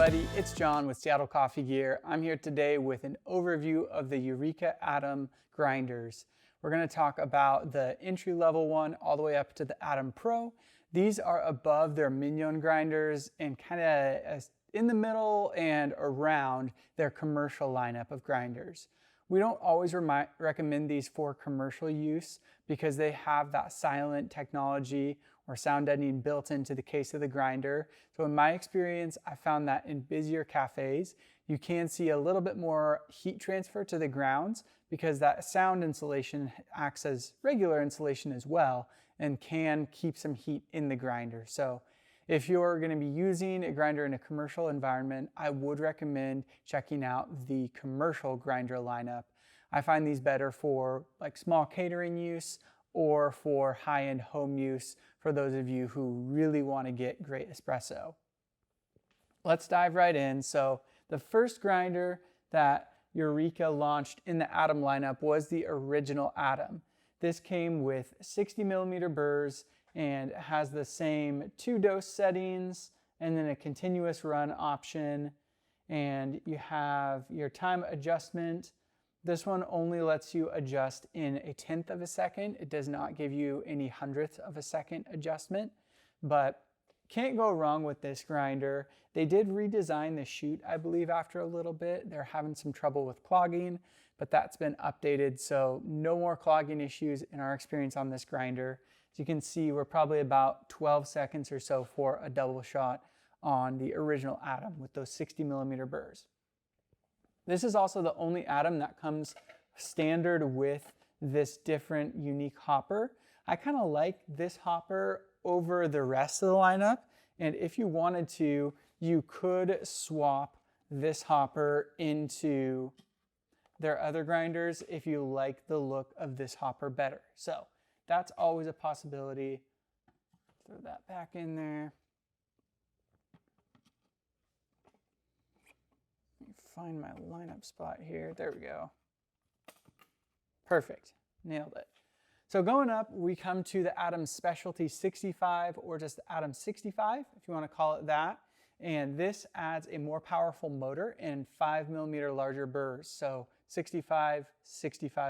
everybody, it's John with Seattle Coffee Gear. I'm here today with an overview of the Eureka Atom grinders. We're going to talk about the entry-level one all the way up to the Atom Pro. These are above their Mignon grinders and kind of in the middle and around their commercial lineup of grinders. We don't always recommend these for commercial use because they have that silent technology or sound deadening built into the case of the grinder. So in my experience, I found that in busier cafes, you can see a little bit more heat transfer to the grounds because that sound insulation acts as regular insulation as well and can keep some heat in the grinder. So if you're going to be using a grinder in a commercial environment, I would recommend checking out the commercial grinder lineup. I find these better for like small catering use or for high-end home use for those of you who really want to get great espresso. Let's dive right in. So the first grinder that Eureka launched in the Atom lineup was the original Atom. This came with 60 millimeter burrs and has the same 2-dose settings and then a continuous run option. And you have your time adjustment. This one only lets you adjust in 1/10 of a second. It does not give you any 100th of a second adjustment, but can't go wrong with this grinder. They did redesign the chute, I believe, after a little bit. They're having some trouble with clogging, but that's been updated, so no more clogging issues in our experience on this grinder. As you can see, we're probably about 12 seconds or so for a double shot on the original Atom with those 60 millimeter burrs. This is also the only Atom that comes standard with this different unique hopper. I kind of like this hopper over the rest of the lineup, and if you wanted to, you could swap this hopper into their other grinders if you like the look of this hopper better. So that's always a possibility. Throw that back in there. Let me find my lineup spot here. There we go. Perfect. Nailed it. So going up, we come to the Atom Specialty 65 or just the Atom 65, if you want to call it that. And this adds a more powerful motor and 5 millimeter larger burrs. So 65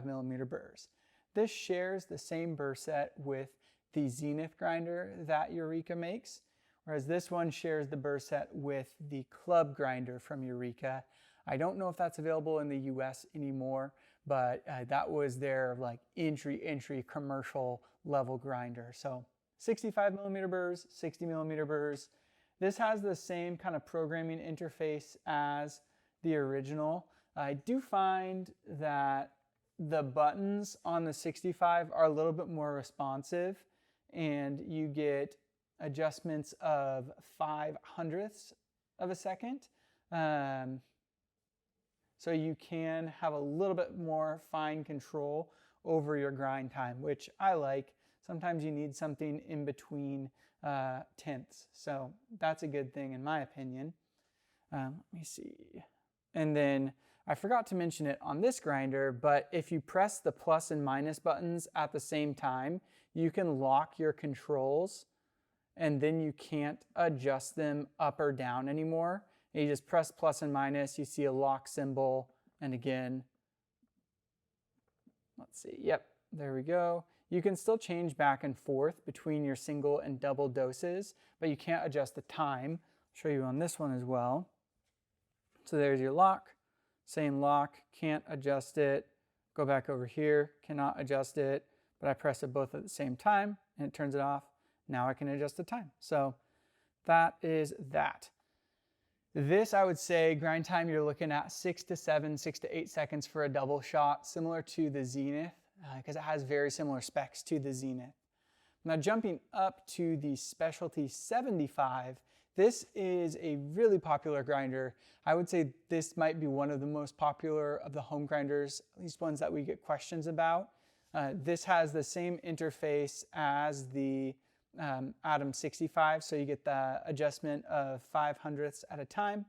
millimeter burrs. This shares the same burr set with the Zenith grinder that Eureka makes, whereas this one shares the burr set with the Club grinder from Eureka. I don't know if that's available in the US anymore, but that was their like entry commercial level grinder. So 65 millimeter burrs, 60 millimeter burrs. This has the same kind of programming interface as the original. I do find that the buttons on the 65 are a little bit more responsive, and you get adjustments of 5/100ths of a second. So you can have a little bit more fine control over your grind time, which I like. Sometimes you need something in between tenths. So that's a good thing in my opinion. Let me see. And then I forgot to mention it on this grinder, but if you press the plus and minus buttons at the same time, you can lock your controls and then you can't adjust them up or down anymore. And you just press plus and minus, you see a lock symbol, and again, let's see, yep, there we go. You can still change back and forth between your single and double doses, but you can't adjust the time. I'll show you on this one as well. So there's your lock, same lock, can't adjust it. Go back over here, cannot adjust it, but I press it both at the same time and it turns it off. Now I can adjust the time. So that is that. This, I would say, grind time, you're looking at 6 to 7, 6 to 8 seconds for a double shot, similar to the Zenith, because it has very similar specs to the Zenith. Now jumping up to the Specialty 75, this is a really popular grinder. I would say this might be one of the most popular of the home grinders, at least ones that we get questions about. This has the same interface as the Atom 65, so you get the adjustment of 5/100ths at a time.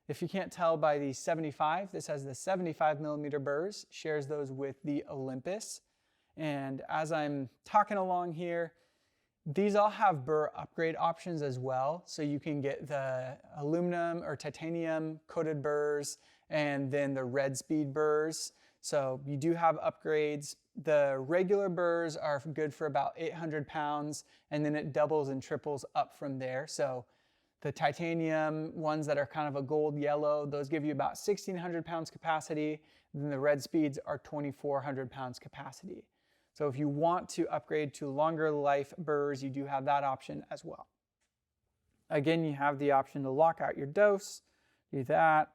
If you can't tell by the 75, this has the 75 millimeter burrs, shares those with the Olympus. And as I'm talking along here, These all have burr upgrade options as well. So you can get the aluminum or titanium coated burrs and then the red speed burrs. So you do have upgrades. The regular burrs are good for about 800 pounds, and then it doubles and triples up from there. So the titanium ones that are kind of a gold yellow, those give you about 1,600 pounds capacity. And then the red speeds are 2,400 pounds capacity. So if you want to upgrade to longer life burrs, you do have that option as well. Again, you have the option to lock out your dose, do that,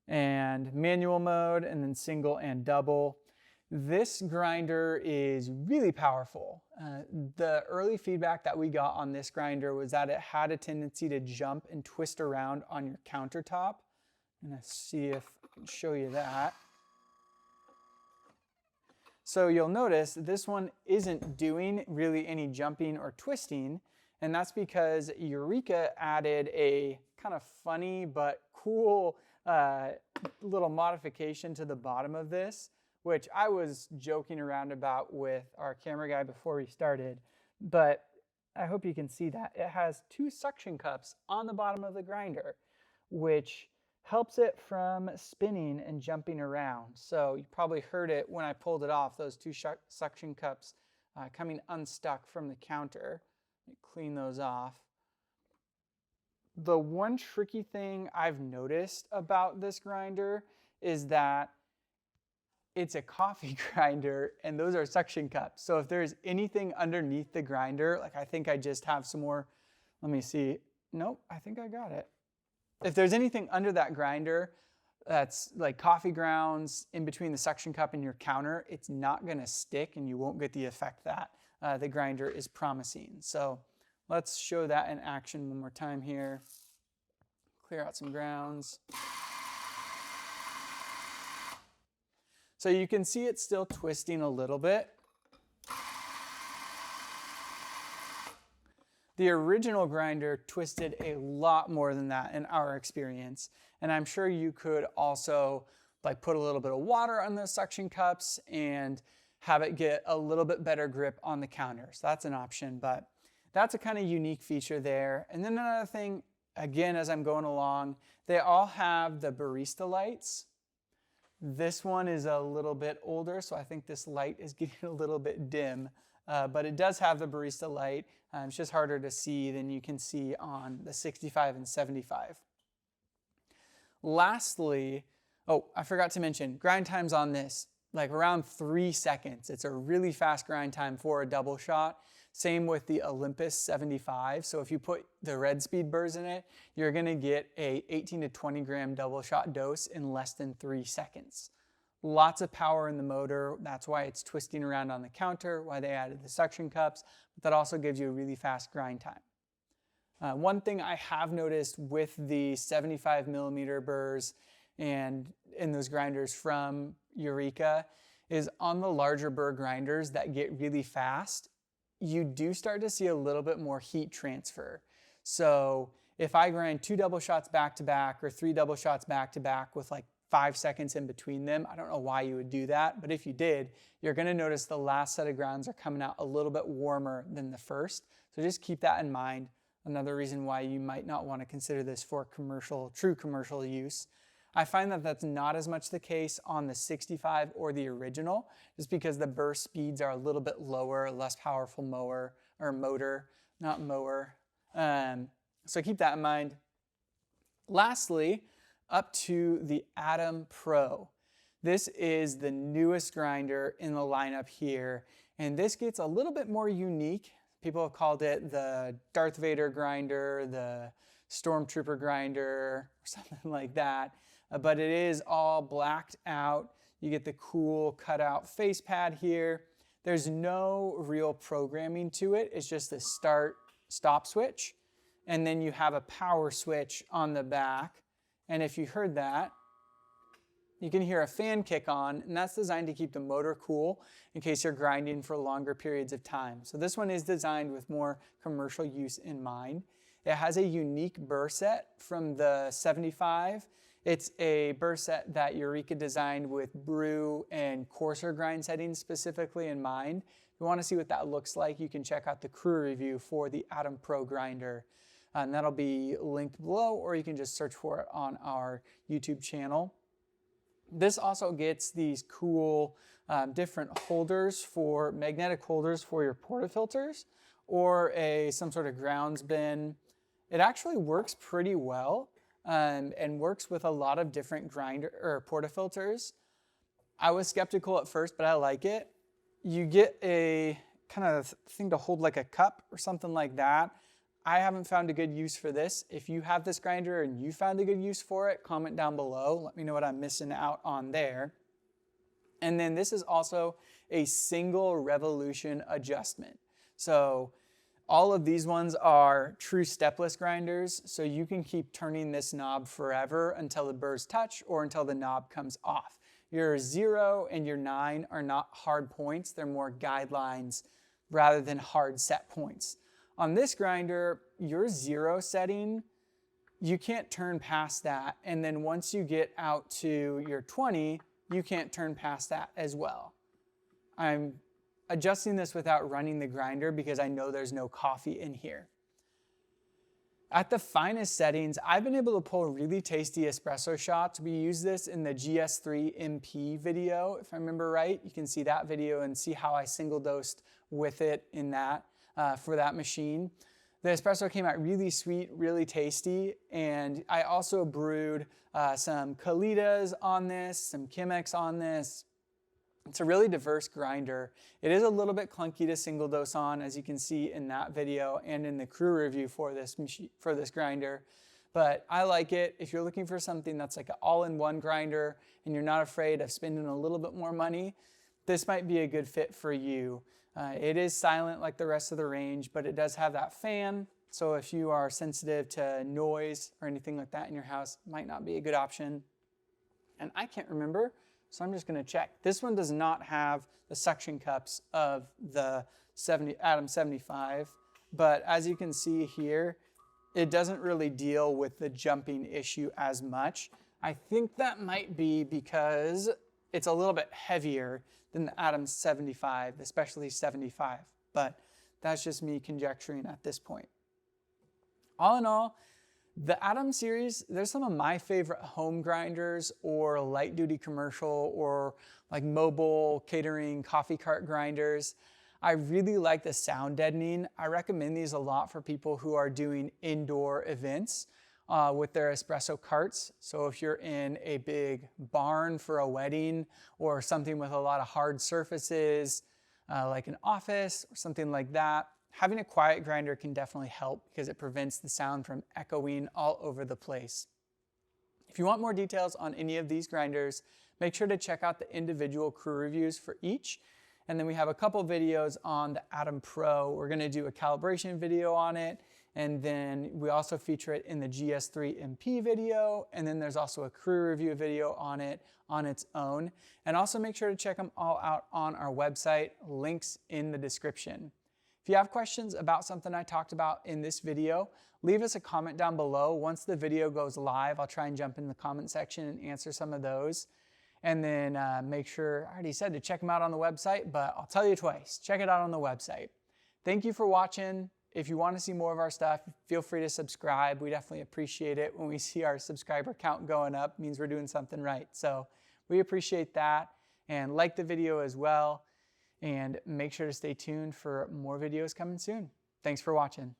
and manual mode, and then single and double. This grinder is really powerful. The early feedback that we got on this grinder was that it had a tendency to jump and twist around on your countertop. I'm gonna see if I can show you that. So you'll notice this one isn't doing really any jumping or twisting, and that's because Eureka added a kind of funny but cool little modification to the bottom of this, which I was joking around about with our camera guy before we started, but I hope you can see that. It has 2 suction cups on the bottom of the grinder, which helps it from spinning and jumping around. So you probably heard it when I pulled it off, those 2 suction cups coming unstuck from the counter. Let me clean those off. The one tricky thing I've noticed about this grinder is that it's a coffee grinder and those are suction cups. So if there's anything underneath the grinder, like I think I just have some more, let me see. Nope, I think I got it. If there's anything under that grinder that's like coffee grounds in between the suction cup and your counter, it's not gonna stick and you won't get the effect that the grinder is promising. So let's show that in action one more time here. Clear out some grounds. So you can see it's still twisting a little bit. The original grinder twisted a lot more than that in our experience. And I'm sure you could also like put a little bit of water on those suction cups and have it get a little bit better grip on the counter. So that's an option, but that's a kind of unique feature there. And then another thing, again, as I'm going along, they all have the barista lights. This one is a little bit older, so I think this light is getting a little bit dim. But it does have the barista light. It's just harder to see than you can see on the 65 and 75. Lastly, oh, I forgot to mention, grind times on this, like around 3 seconds. It's a really fast grind time for a double shot. Same with the Olympus 75. So if you put the red speed burrs in it, you're gonna get a 18 to 20 gram double shot dose in less than 3 seconds. Lots of power in the motor. That's why it's twisting around on the counter, why they added the suction cups, but that also gives you a really fast grind time. One thing I have noticed with the 75 millimeter burrs and in those grinders from Eureka is on the larger burr grinders that get really fast, you do start to see a little bit more heat transfer. So if I grind 2 double shots back to back or 3 double shots back to back with like 5 seconds in between them, I don't know why you would do that, but if you did, you're gonna notice the last set of grounds are coming out a little bit warmer than the first. So just keep that in mind. Another reason why you might not want to consider this for true commercial use. I find that that's not as much the case on the 65 or the original, just because the burst speeds are a little bit lower, less powerful motor. So keep that in mind. Lastly, up to the Atom Pro. This is the newest grinder in the lineup here, and this gets a little bit more unique. People have called it the Darth Vader grinder, the Stormtrooper grinder, or something like that. But it is all blacked out. You get the cool cutout face pad here. There's no real programming to it. It's just the start-stop switch. And then you have a power switch on the back. And if you heard that, you can hear a fan kick on, and that's designed to keep the motor cool in case you're grinding for longer periods of time. So this one is designed with more commercial use in mind. It has a unique burr set from the 75. It's a burr set that Eureka designed with brew and coarser grind settings specifically in mind. we want to see what that looks like, you can check out the crew review for the Atom Pro grinder. And that'll be linked below, or you can just search for it on our YouTube channel. This also gets these cool different holders for magnetic holders for your portafilters or some sort of grounds bin. It actually works pretty well and works with a lot of different grinder or portafilters. I was skeptical at first, but I like it. You get a kind of thing to hold like a cup or something like that. I haven't found a good use for this. If you have this grinder and you found a good use for it, comment down below. Let me know what I'm missing out on there. And then this is also a single revolution adjustment. So all of these ones are true stepless grinders, so you can keep turning this knob forever until the burrs touch or until the knob comes off. Your 0 and your 9 are not hard points, they're more guidelines rather than hard set points. On this grinder, your 0 setting, you can't turn past that. And then once you get out to your 20, you can't turn past that as well. I'm adjusting this without running the grinder because I know there's no coffee in here. At the finest settings, I've been able to pull really tasty espresso shots. We use this in the GS3 MP video, if I remember right. You can see that video and see how I single dosed with it in that. For that machine. The espresso came out really sweet, really tasty, and I also brewed some Kalitas on this, some Chemex on this. It's a really diverse grinder. It is a little bit clunky to single dose on, as you can see in that video and in the crew review for this grinder, but I like it. If you're looking for something that's like an all-in-one grinder and you're not afraid of spending a little bit more money, this might be a good fit for you. It is silent like the rest of the range, but it does have that fan. So if you are sensitive to noise or anything like that in your house, it might not be a good option. And I can't remember, so I'm just gonna check. This one does not have the suction cups of the Atom 75, but as you can see here, it doesn't really deal with the jumping issue as much. I think that might be because it's a little bit heavier than the Atom 75, especially 75, but that's just me conjecturing at this point. All in all, the Atom series, there's some of my favorite home grinders or light duty commercial or like mobile catering coffee cart grinders. I really like the sound deadening. I recommend these a lot for people who are doing indoor events with their espresso carts. So if you're in a big barn for a wedding or something with a lot of hard surfaces, like an office or something like that, having a quiet grinder can definitely help because it prevents the sound from echoing all over the place. If you want more details on any of these grinders, make sure to check out the individual crew reviews for each. And then we have a couple videos on the Atom Pro. We're gonna do a calibration video on it. And then we also feature it in the GS3 MP video. And then there's also a crew review video on it on its own. And also make sure to check them all out on our website, links in the description. If you have questions about something I talked about in this video, leave us a comment down below. Once the video goes live, I'll try and jump in the comment section and answer some of those. And then make sure, I already said to check them out on the website, but I'll tell you twice, check it out on the website. Thank you for watching. If you want to see more of our stuff, feel free to subscribe. We definitely appreciate it when we see our subscriber count going up. It means we're doing something right. So we appreciate that. And like the video as well. And make sure to stay tuned for more videos coming soon. Thanks for watching.